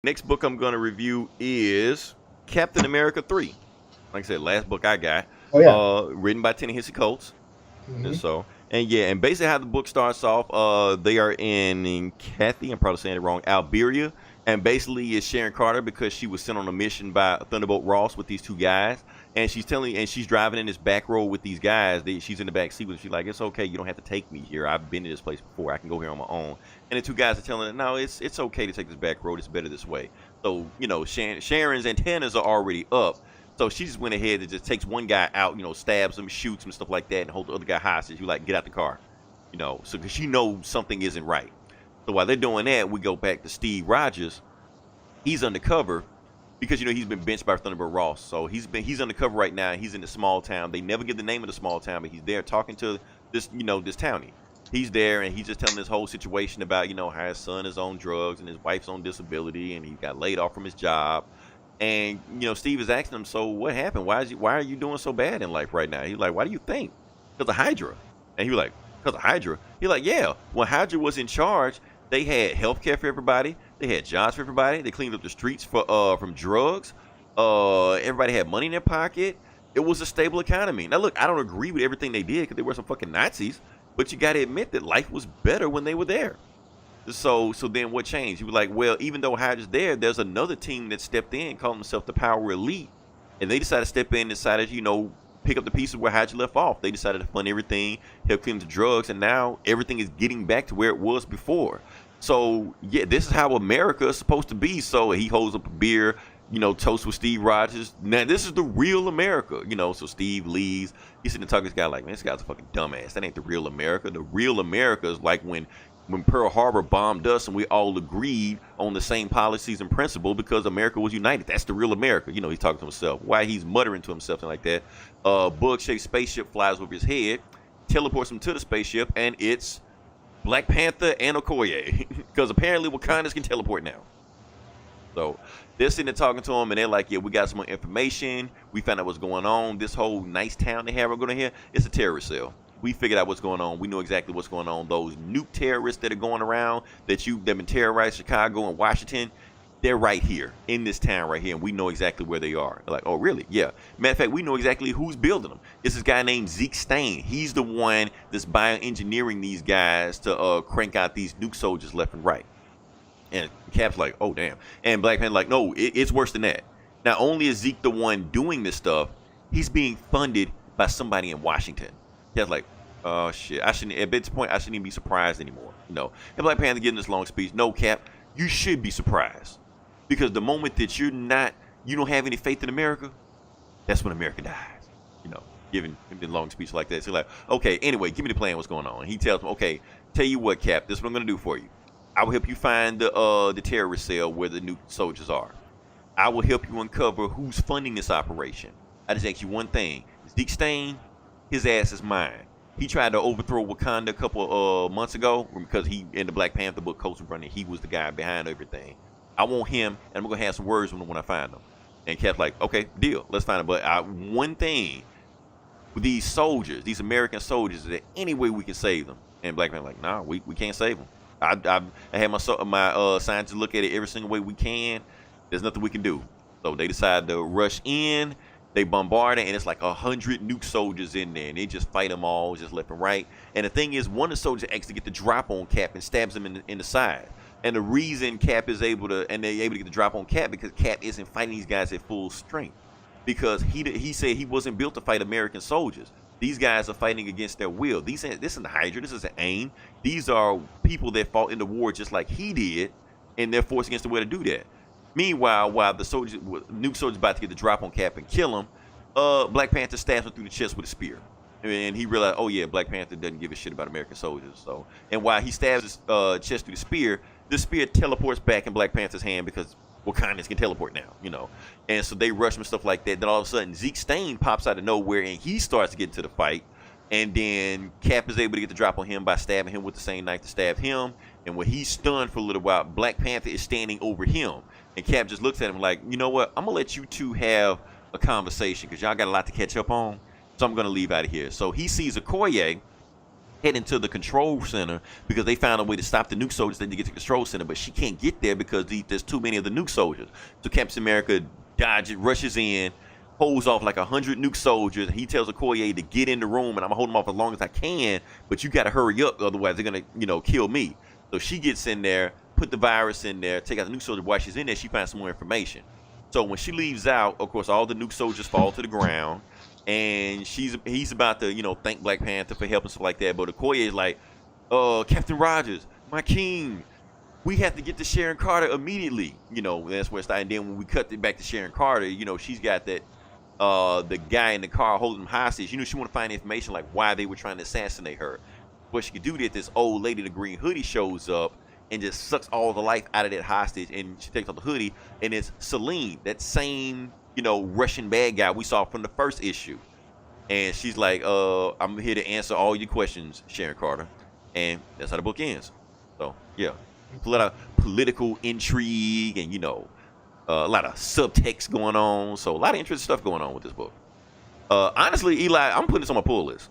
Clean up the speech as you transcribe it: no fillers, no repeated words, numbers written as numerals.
Next book I'm going to review is Captain America 3. Like I said, last book I got. Oh yeah. Written by Ta-Nehisi Coates. And Hmm. so, and basically how the book starts off, they are in Kathy, I'm probably saying it wrong, Alberia, and basically it's Sharon Carter because she was sent on a mission by Thunderbolt Ross with these two guys, and she's driving in this back road with these guys. She's in the back seat, but she's like, it's okay, you don't have to take me here. I've been to this place before. I can go here on my own. And the two guys are telling her, no, it's okay to take this back road. It's better this way. So Sharon's antennas are already up. So she just went ahead and just takes one guy out, stabs him, shoots him, stuff like that, and holds the other guy hostage. You like, get out the car, so because she knows something isn't right. So while they're doing that, we go back to Steve Rogers. He's undercover because he's been benched by Thunderbolt Ross. So he's undercover right now. He's in the small town. They never give the name of the small town, but he's there talking to this townie. He's there and he's just telling this whole situation about how his son is on drugs and his wife's on disability and he got laid off from his job. And Steve is asking him, so what happened? Why are you doing so bad in life right now? He's like, why do you think? Because of Hydra. And he was like, because of Hydra? He's like, yeah. When Hydra was in charge, they had health care for everybody. They had jobs for everybody. They cleaned up the streets from drugs. Everybody had money in their pocket. It was a stable economy. Now look, I don't agree with everything they did because they were some fucking Nazis. But you got to admit that life was better when they were there. So then what changed? He was like, well, even though Hydra's there, there's another team that stepped in, called themselves the Power Elite, and they decided to step in and decided, pick up the pieces where Hydra left off. They decided to fund everything, help clean the drugs, and now everything is getting back to where it was before. So yeah, this is how America is supposed to be. So he holds up a beer, toast with Steve Rogers. Now this is the real America, So Steve leaves. He's sitting there talking to this guy like, man, this guy's a fucking dumbass. That ain't the real America. The real America is like when Pearl Harbor bombed us and we all agreed on the same policies and principle because America was united. That's the real America. He's talking to himself. Why he's muttering to himself and like that. Bug-shaped spaceship flies over his head, teleports him to the spaceship, and it's Black Panther and Okoye. Because apparently Wakandans can teleport now. So they're sitting there talking to him, and they're like, yeah, we got some more information. We found out what's going on. This whole nice town they have we're going to hear, it's a terrorist cell. We figured out what's going on. We know exactly what's going on. Those nuke terrorists that are going around that been terrorized Chicago and Washington, they're right here in this town right here, and we know exactly where they are. They're like, oh, really? Yeah. Matter of fact, we know exactly who's building them. It's this guy named Zeke Stain. He's the one that's bioengineering these guys to crank out these nuke soldiers left and right. And Cap's like, oh, damn. And Black Panther like, no, it's worse than that. Not only is Zeke the one doing this stuff, he's being funded by somebody in Washington. Cap's like, oh, shit. At this point, I shouldn't even be surprised anymore. And Black Panther giving this long speech. No, Cap, you should be surprised. Because the moment that you don't have any faith in America, that's when America dies. Giving him the long speech like that. So like, okay, anyway, give me the plan. What's going on? And he tells him, okay, tell you what, Cap, this is what I'm going to do for you. I will help you find the terrorist cell where the new soldiers are. I will help you uncover who's funding this operation. I just ask you one thing. Zeke Stain, his ass is mine. He tried to overthrow Wakanda a couple months ago because he, in the Black Panther book, Coach running, he was the guy behind everything. I want him, and I'm going to have some words with him when I find him. And Cap's like, okay, deal. Let's find him. But one thing, with these soldiers, these American soldiers, is there any way we can save them? And Black Panther's like, nah, we can't save them. I had my scientists look at it every single way we can. There's nothing we can do. So they decide to rush in. They bombard it, and it's like 100 nuke soldiers in there, and they just fight them all, just left and right. And the thing is, one of the soldiers actually get the drop on Cap and stabs him in the side. And the reason Cap is able to, and they're able to get the drop on Cap because Cap isn't fighting these guys at full strength. Because he said he wasn't built to fight American soldiers. These guys are fighting against their will. This isn't Hydra. This isn't AIM. These are people that fought in the war just like he did, and they're forced against the will to do that. Meanwhile, while the nuke soldier's about to get the drop on Cap and kill him, Black Panther stabs him through the chest with a spear. And he realized, oh yeah, Black Panther doesn't give a shit about American soldiers. So, and while he stabs his chest through the spear teleports back in Black Panther's hand because Wakandans can teleport now, And so they rush him and stuff like that. Then all of a sudden, Zeke Stain pops out of nowhere and he starts to get into the fight. And then Cap is able to get the drop on him by stabbing him with the same knife to stab him. And when he's stunned for a little while, Black Panther is standing over him. And Cap just looks at him like, you know what? I'm going to let you two have a conversation because y'all got a lot to catch up on. So I'm going to leave out of here. So he sees Okoye heading to the control center because they found a way to stop the nuke soldiers then to get to the control center, but she can't get there because there's too many of the nuke soldiers. So Captain America dodges, rushes in, holds off like 100 nuke soldiers. He tells Okoye to get in the room, and I'm gonna hold him off as long as I can, but you gotta hurry up, otherwise they're gonna, kill me. So she gets in there, put the virus in there, take out the nuke soldier. While she's in there, she finds some more information. So when she leaves out, of course, all the nuke soldiers fall to the ground. And he's about to, thank Black Panther for help and stuff like that. But Okoye is like, Captain Rogers, my king, we have to get to Sharon Carter immediately. That's where it started. And then when we cut it back to Sharon Carter, she's got that, the guy in the car holding him hostage. She want to find information like why they were trying to assassinate her. What she could do that, this old lady in the green hoodie shows up and just sucks all the life out of that hostage. And she takes off the hoodie, and it's Celine, that same Russian bad guy we saw from the first issue. And she's like, I'm here to answer all your questions, Sharon Carter. And that's how the book ends. So, yeah. A lot of political intrigue and, a lot of subtext going on. So, a lot of interesting stuff going on with this book. Honestly, Eli, I'm putting this on my pull list.